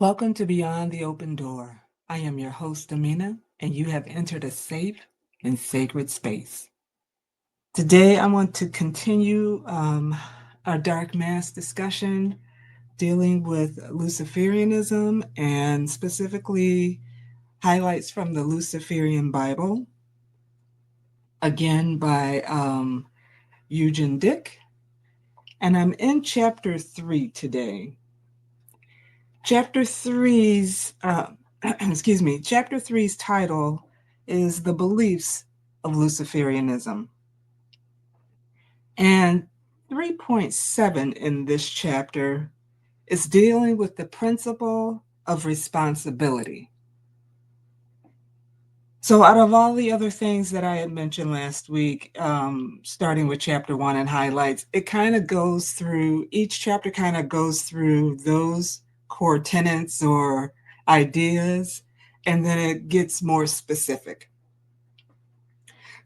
Welcome to Beyond the Open Door. I am your host, Domina, and you have entered a safe and sacred space. Today, I want to continue our dark mass discussion dealing with Luciferianism and specifically highlights from the Luciferian Bible, again by Eugen Dick. And I'm in chapter 3 today. Chapter three's Chapter three's title is The Beliefs of Luciferianism. And 3.7 in this chapter is dealing with the principle of responsibility. So, out of all the other things that I had mentioned last week, starting with chapter 1 and highlights, it kind of goes through, each chapter kind of goes through those core tenets or ideas, and then it gets more specific.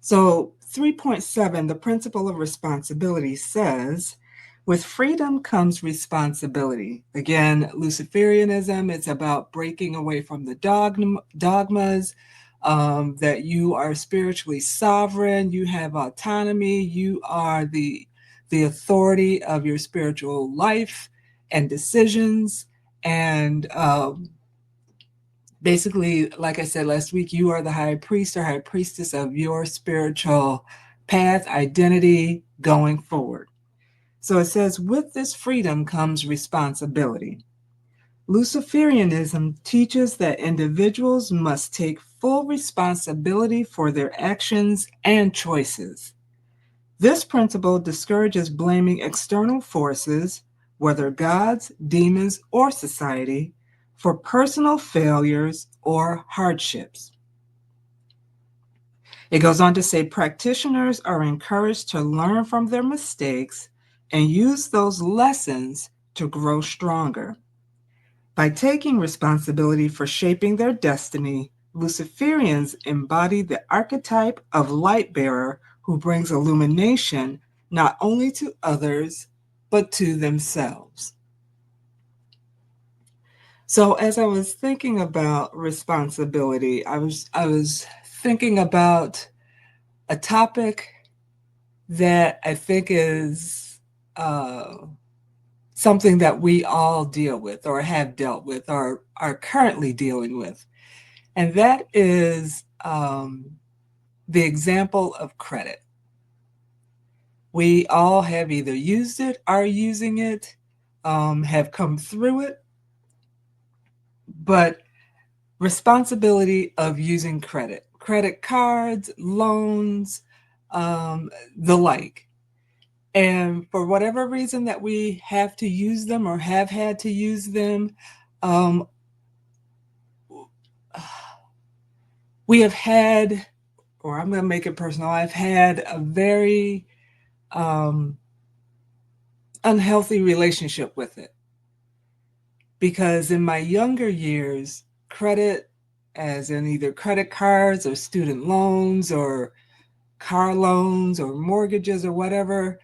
So, 3.7, the principle of responsibility says, with freedom comes responsibility. Again, Luciferianism, it's about breaking away from the dogmas, that you are spiritually sovereign, you have autonomy, you are the authority of your spiritual life and decisions. And basically, like I said last week, you are the high priest or high priestess of your spiritual path, identity going forward. So it says, with this freedom comes responsibility. Luciferianism teaches that individuals must take full responsibility for their actions and choices. This principle discourages blaming external forces, whether gods, demons, or society, for personal failures or hardships. It goes on to say practitioners are encouraged to learn from their mistakes and use those lessons to grow stronger. By taking responsibility for shaping their destiny, Luciferians embody the archetype of light bearer who brings illumination not only to others, but to themselves. So as I was thinking about responsibility, I was thinking about a topic that I think is something that we all deal with or have dealt with or are currently dealing with. And that is the example of credit. We all have either used it, are using it, have come through it, but responsibility of using credit cards, loans, the like. And for whatever reason that we have to use them or have had to use them, we have had, or I'm going to make it personal, I've had a very unhealthy relationship with it. Because in my younger years, credit, as in either credit cards or student loans or car loans or mortgages or whatever,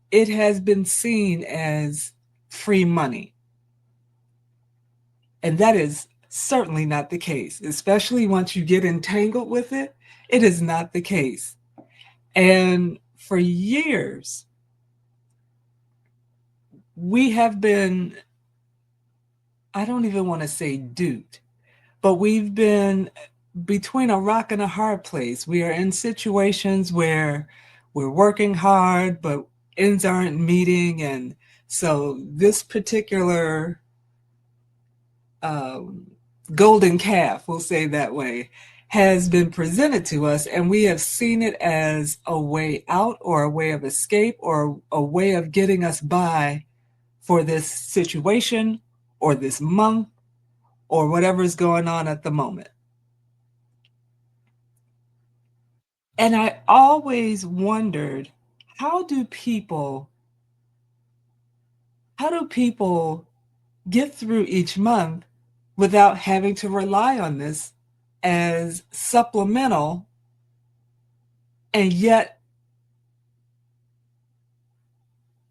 it has been seen as free money. And that is certainly not the case, especially once you get entangled with it. It is not the case. And for years, we have been, I don't even want to say duped, but we've been between a rock and a hard place. We are in situations where we're working hard, but ends aren't meeting. And so this particular golden calf, we'll say that way, has been presented to us, and we have seen it as a way out or a way of escape or a way of getting us by for this situation or this month or whatever is going on at the moment. And I always wondered, how do people get through each month without having to rely on this as supplemental, and yet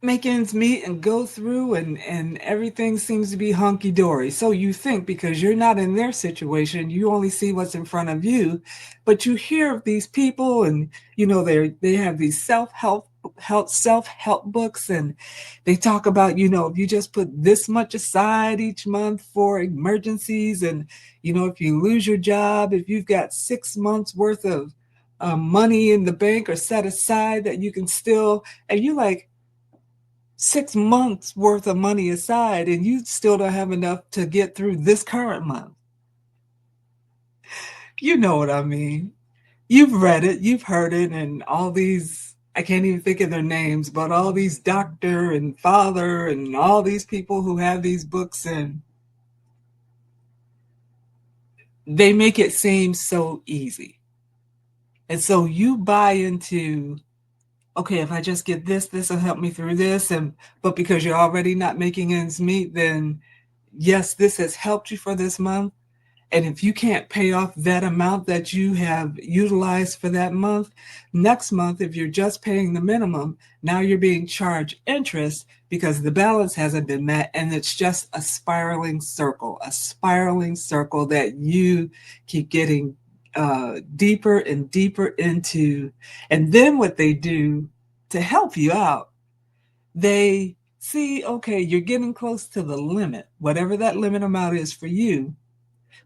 make ends meet and go through, and everything seems to be hunky dory. So you think, because you're not in their situation, you only see what's in front of you, but you hear of these people, and they have these self-help books, and they talk about, if you just put this much aside each month for emergencies, and if you lose your job, if you've got 6 months worth of money in the bank or set aside, that you can still, and you like, 6 months worth of money aside, and you still don't have enough to get through this current month. You know what I mean? You've read it, you've heard it, and all these, I can't even think of their names, but all these doctor and father and all these people who have these books, and they make it seem so easy. And so you buy into, okay, if I just get this will help me through this. But because you're already not making ends meet, then yes, this has helped you for this month. And if you can't pay off that amount that you have utilized for that month, next month, if you're just paying the minimum, now you're being charged interest because the balance hasn't been met. And it's just a spiraling circle that you keep getting deeper and deeper into. And then what they do to help you out, they see, okay, you're getting close to the limit, whatever that limit amount is for you.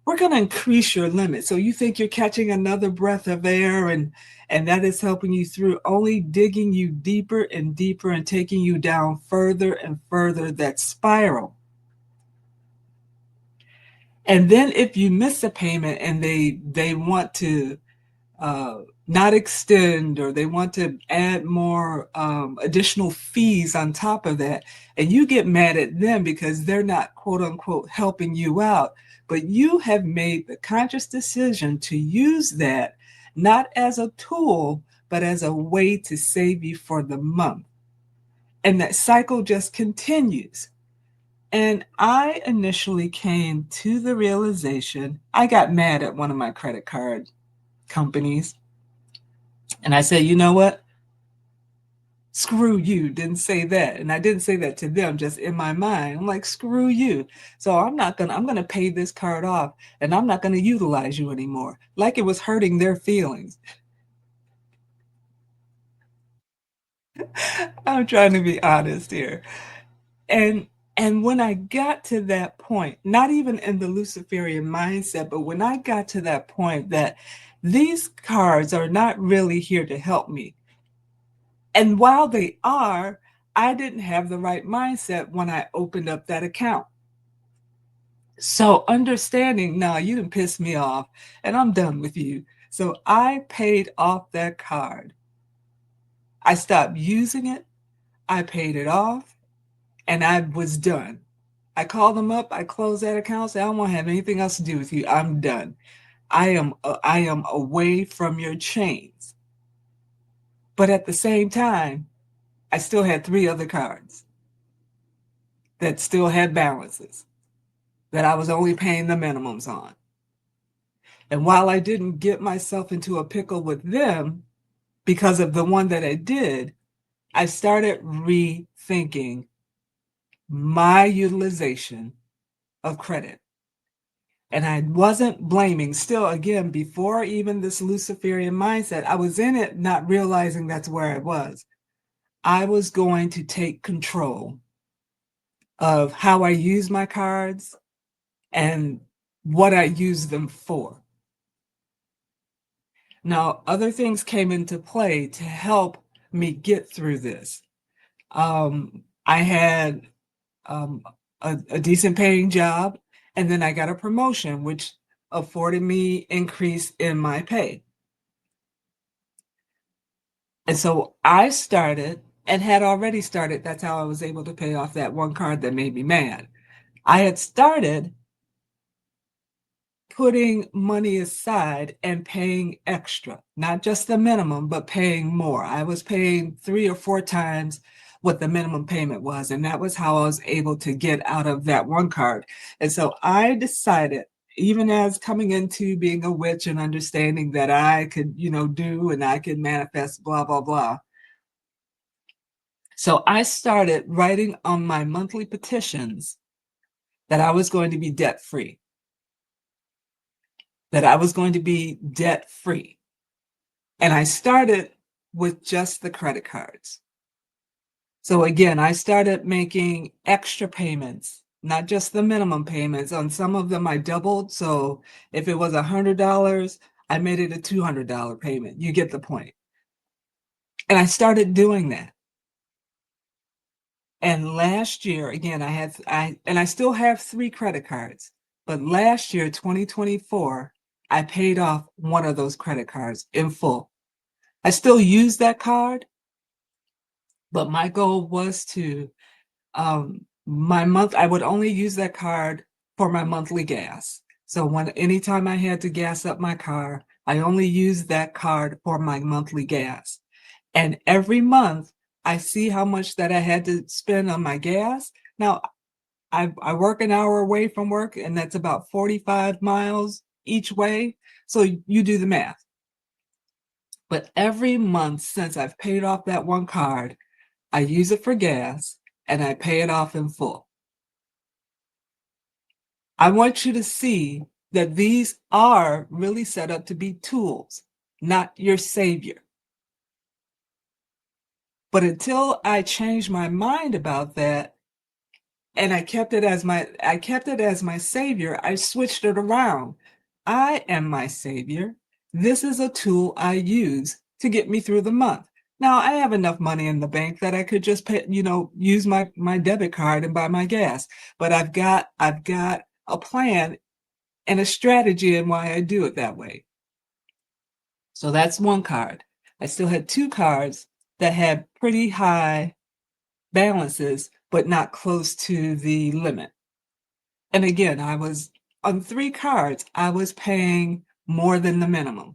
We're going to increase your limit. So you think you're catching another breath of air, and that is helping you through, only digging you deeper and deeper and taking you down further and further that spiral. And then if you miss a payment and they want to not extend, or they want to add more additional fees on top of that, and you get mad at them because they're not, quote unquote, helping you out, but you have made the conscious decision to use that not as a tool, but as a way to save you for the month. And that cycle just continues. And I initially came to the realization, I got mad at one of my credit card companies. And I said, you know what? Screw you. Didn't say that. And I didn't say that to them, just in my mind. I'm like, screw you. So I'm gonna pay this card off, and I'm not gonna utilize you anymore. Like it was hurting their feelings. I'm trying to be honest here. And and when I got to that point, not even in the Luciferian mindset, but when I got to that point that these cards are not really here to help me. And while they are, I didn't have the right mindset when I opened up that account. So understanding, nah, you didn't piss me off and I'm done with you. So I paid off that card. I stopped using it. I paid it off and I was done. I called them up. I closed that account. Said, I don't want to have anything else to do with you. I'm done. I am away from your chains. But at the same time, I still had 3 other cards that still had balances that I was only paying the minimums on. And while I didn't get myself into a pickle with them because of the one that I did, I started rethinking my utilization of credit. And I wasn't blaming, still, again, before even this Luciferian mindset, I was in it not realizing that's where I was. I was going to take control of how I use my cards and what I use them for. Now, other things came into play to help me get through this. I had a decent paying job, and then I got a promotion, which afforded me increase in my pay. And so I started and had already started. That's how I was able to pay off that one card that made me mad. I had started putting money aside and paying extra, not just the minimum, but paying more. I was paying 3 or 4 times what the minimum payment was. And that was how I was able to get out of that one card. And so I decided, even as coming into being a witch and understanding that I could, do and I could manifest, blah, blah, blah. So I started writing on my monthly petitions that I was going to be debt free, that I was going to be debt free. And I started with just the credit cards. So again, I started making extra payments, not just the minimum payments. On some of them, I doubled. So if it was $100, I made it a $200 payment. You get the point. And I started doing that. And last year, again, I still have 3 credit cards, but last year, 2024, I paid off one of those credit cards in full. I still use that card, but my goal was to I would only use that card for my monthly gas. So anytime I had to gas up my car, I only used that card for my monthly gas. And every month I see how much that I had to spend on my gas. Now I work an hour away from work, and that's about 45 miles each way. So you do the math. But every month since I've paid off that one card, I use it for gas and I pay it off in full. I want you to see that these are really set up to be tools, not your savior. But until I changed my mind about that, and I kept it as my savior, I switched it around. I am my savior. This is a tool I use to get me through the month. Now I have enough money in the bank that I could just pay, use my debit card and buy my gas. But I've got a plan and a strategy in why I do it that way. So that's one card. I still had 2 cards that had pretty high balances, but not close to the limit. And again, I was on 3 cards, I was paying more than the minimum.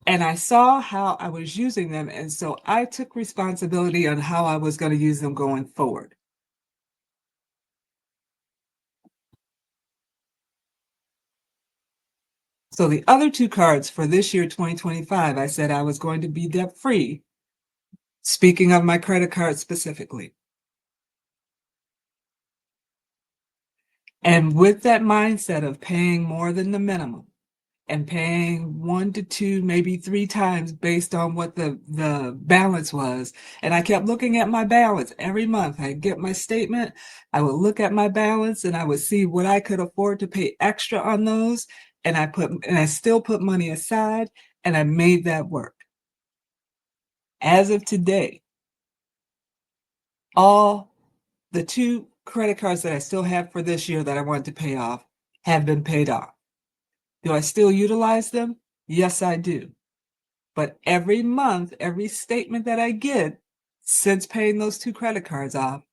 And I saw how I was using them. And so I took responsibility on how I was going to use them going forward. So the other 2 cards for this year, 2025, I said I was going to be debt free. Speaking of my credit card specifically. And with that mindset of paying more than the minimum and paying 1 to 2, maybe 3 times based on what the balance was. And I kept looking at my balance every month. I'd get my statement, I would look at my balance and I would see what I could afford to pay extra on those. And I still put money aside and I made that work. As of today, all the 2 credit cards that I still have for this year that I want to pay off have been paid off. Do I still utilize them? Yes, I do. But every month, every statement that I get since paying those 2 credit cards off,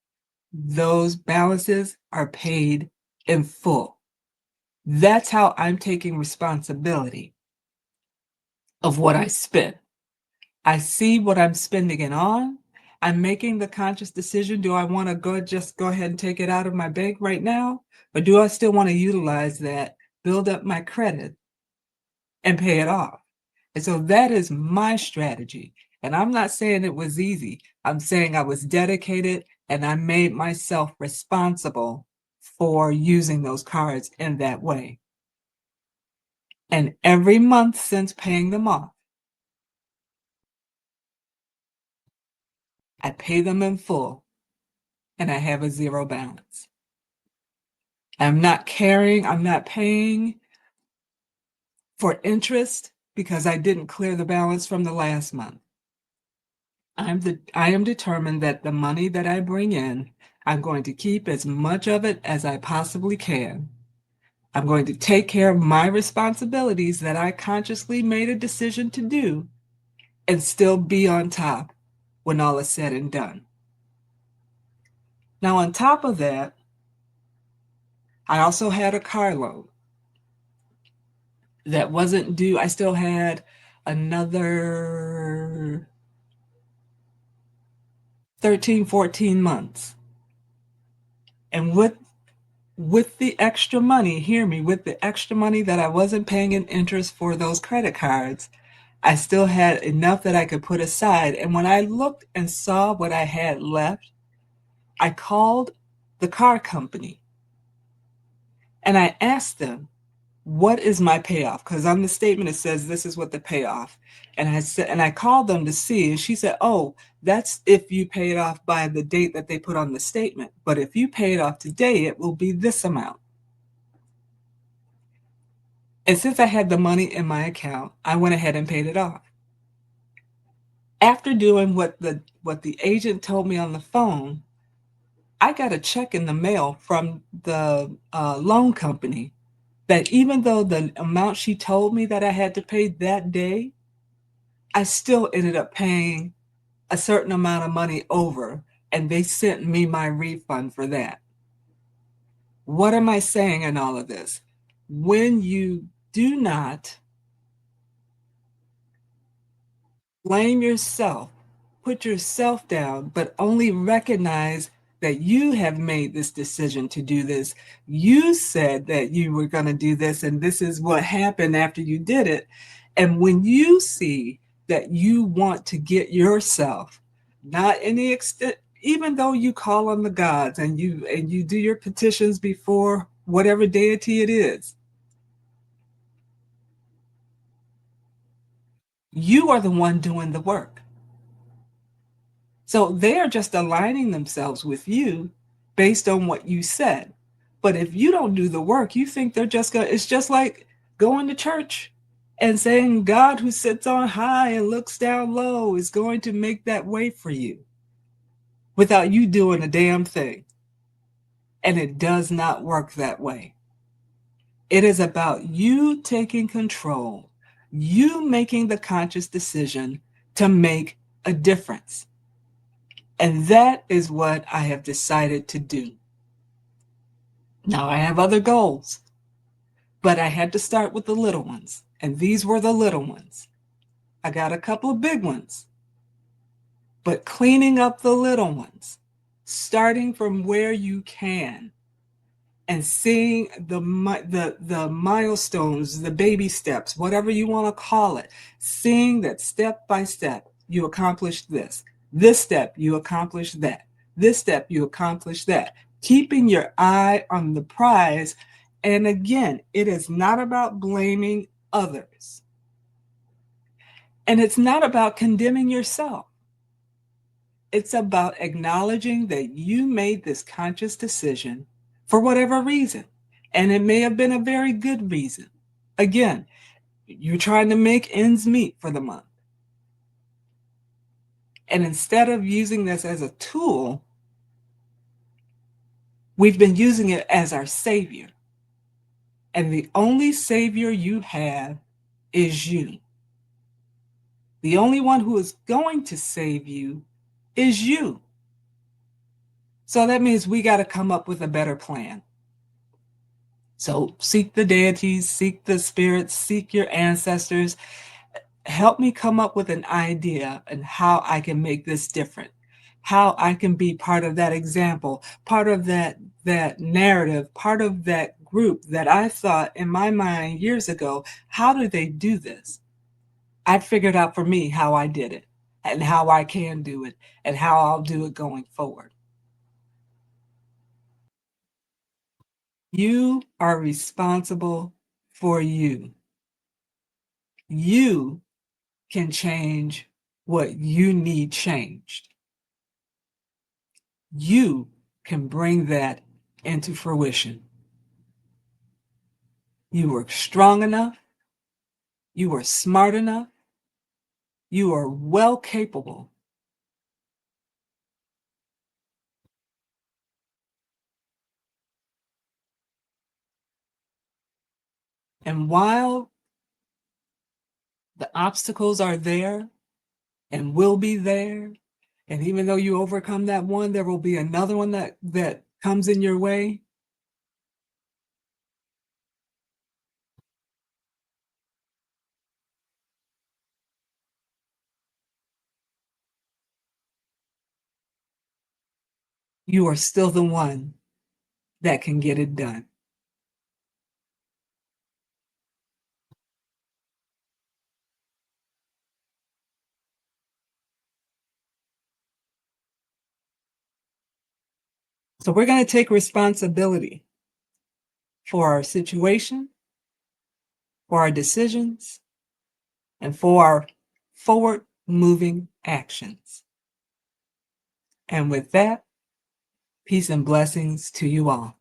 those balances are paid in full. That's how I'm taking responsibility of what I spend. I see what I'm spending it on. I'm making the conscious decision. Do I want to just go ahead and take it out of my bank right now? Or do I still want to utilize that, build up my credit, and pay it off? And so that is my strategy. And I'm not saying it was easy. I'm saying I was dedicated and I made myself responsible for using those cards in that way. And every month since paying them off, I pay them in full and I have a zero balance. I'm not paying for interest because I didn't clear the balance from the last month. I am determined that the money that I bring in, I'm going to keep as much of it as I possibly can. I'm going to take care of my responsibilities that I consciously made a decision to do and still be on top when all is said and done. Now, on top of that, I also had a car loan that wasn't due. I still had another 13, 14 months. And with the extra money, hear me, with the extra money that I wasn't paying in interest for those credit cards, I still had enough that I could put aside. And when I looked and saw what I had left, I called the car company and I asked them, what is my payoff? Because on the statement it says this is what the payoff. And I called them to see, and she said, "Oh, that's if you pay it off by the date that they put on the statement. But if you pay it off today, it will be this amount." And since I had the money in my account, I went ahead and paid it off. After doing what the agent told me on the phone, I got a check in the mail from the loan company that even though the amount she told me that I had to pay that day, I still ended up paying a certain amount of money over, and they sent me my refund for that. What am I saying in all of this? When you do not blame yourself, put yourself down, but only recognize that you have made this decision to do this. You said that you were going to do this, and this is what happened after you did it. And when you see that you want to get yourself, not any extent, even though you call on the gods and you do your petitions before whatever deity it is, you are the one doing the work. So they are just aligning themselves with you based on what you said. But if you don't do the work, you think they're just going to, it's just like going to church and saying God who sits on high and looks down low is going to make that way for you without you doing a damn thing. And it does not work that way. It is about you taking control, you making the conscious decision to make a difference. And that is what I have decided to do. Now, I have other goals, but I had to start with the little ones. And these were the little ones. I got a couple of big ones, but cleaning up the little ones, starting from where you can, and seeing the milestones, the baby steps, whatever you want to call it, seeing that step by step you accomplished this step you accomplished that, this step you accomplished that, keeping your eye on the prize. And again, it is not about blaming others, and it's not about condemning yourself. It's about acknowledging that you made this conscious decision for whatever reason. And it may have been a very good reason. Again, you're trying to make ends meet for the month. And instead of using this as a tool, we've been using it as our savior. And the only savior you have is you. The only one who is going to save you is you. So that means we got to come up with a better plan. So seek the deities, seek the spirits, seek your ancestors. Help me come up with an idea and how I can make this different, how I can be part of that example, part of that narrative, part of that group that I thought in my mind years ago, how do they do this? I figured out for me how I did it and how I can do it and how I'll do it going forward. You are responsible for you. You can change what you need changed. You can bring that into fruition. You are strong enough. You are smart enough. You are well capable. And while the obstacles are there and will be there, and even though you overcome that one, there will be another one that comes in your way. You are still the one that can get it done. So we're going to take responsibility for our situation, for our decisions, and for our forward moving actions. And with that, peace and blessings to you all.